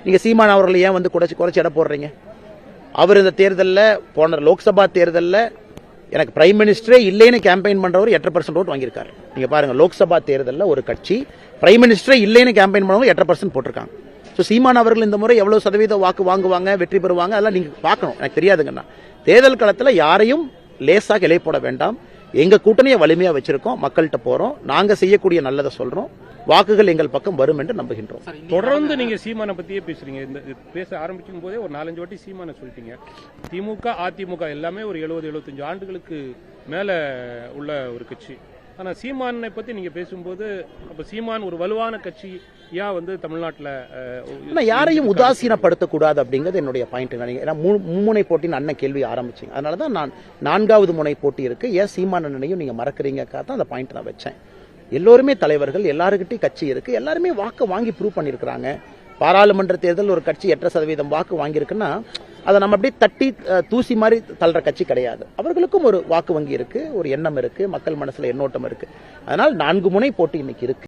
நீங்க சீமான் அவர்கள் ஏன் வந்து குறைச்சி எடை போடுறீங்க? அவர் இந்த தேர்தலில் போன லோக்சபா தேர்தலில் எனக்கு பிரைம் மினிஸ்டரே இல்லைன்னு கேம்பெயின் பண்றவர் 8% ஓட்டு வாங்கியிருக்காரு. நீங்க பாருங்க, லோக்சபா தேர்தலில் ஒரு கட்சி பிரைம் மினிஸ்டரே இல்லைன்னு கேம்பெயின் பண்ணவங்க 8% போட்டிருக்காங்க. ஸோ சீமான் அவர்கள் இந்த முறை எவ்வளவு சதவீத வாக்கு வாங்குவாங்க, வெற்றி பெறுவாங்க, அதெல்லாம் நீங்க பார்க்கணும். எனக்கு தெரியாதுங்கண்ணா. தேர்தல் களத்தில் யாரையும் லேசாக இலை போட வேண்டாம். எங்க கூட்டணியை வலிமையா வச்சிருக்கோம், மக்கள்கிட்ட போறோம், நாங்க செய்யக்கூடிய நல்லதை சொல்றோம், வாக்குகள் எங்கள் பக்கம் வரும் என்று நம்புகின்றோம். தொடர்ந்து நீங்க சீமானை பத்தியே பேசுறீங்க. இந்த பேச ஆரம்பிக்கும் போதே ஒரு 4-5 வாட்டி சீமானை சொல்லிட்டீங்க. திமுக அதிமுக எல்லாமே ஒரு 70-75 ஆண்டுகளுக்கு மேல உள்ள ஒரு கட்சி. ஆனா சீமானை பத்தி நீங்க பேசும்போது அப்ப சீமான் ஒரு வலுவான கட்சி ஏன் வந்து தமிழ்நாட்டில் யாரையும் உதாசீனப்படுத்தக்கூடாது அப்படிங்கிறது என்னுடைய பாயிண்ட். மும்முனை போட்டின்னு அண்ணன் கேள்வி ஆரம்பிச்சிங்க. அதனாலதான் நான் 4வது முனை போட்டி இருக்கு. ஏன் சீமான் அண்ணனையும் நீங்க மறக்கிறீங்கக்கா தான் அந்த பாயிண்ட் நான் வச்சேன். எல்லோருமே தலைவர்கள், எல்லாருக்கிட்டையும் கட்சி இருக்கு, எல்லாருமே வாக்கு வாங்கி ப்ரூவ் பண்ணிருக்காங்க. பாராளுமன்ற தேர்தல் ஒரு கட்சி 8% வாக்கு வாங்கியிருக்குன்னா அதை நம்ம அப்படியே தட்டி தூசி மாதிரி தள்ளுற கட்சி கிடையாது. அவர்களுக்கும் ஒரு வாக்கு வங்கி இருக்கு, ஒரு எண்ணம் இருக்கு, மக்கள் மனசுல எண்ணோட்டம் இருக்கு. அதனால் 4 முனை போட்டி இன்னைக்கு இருக்கு.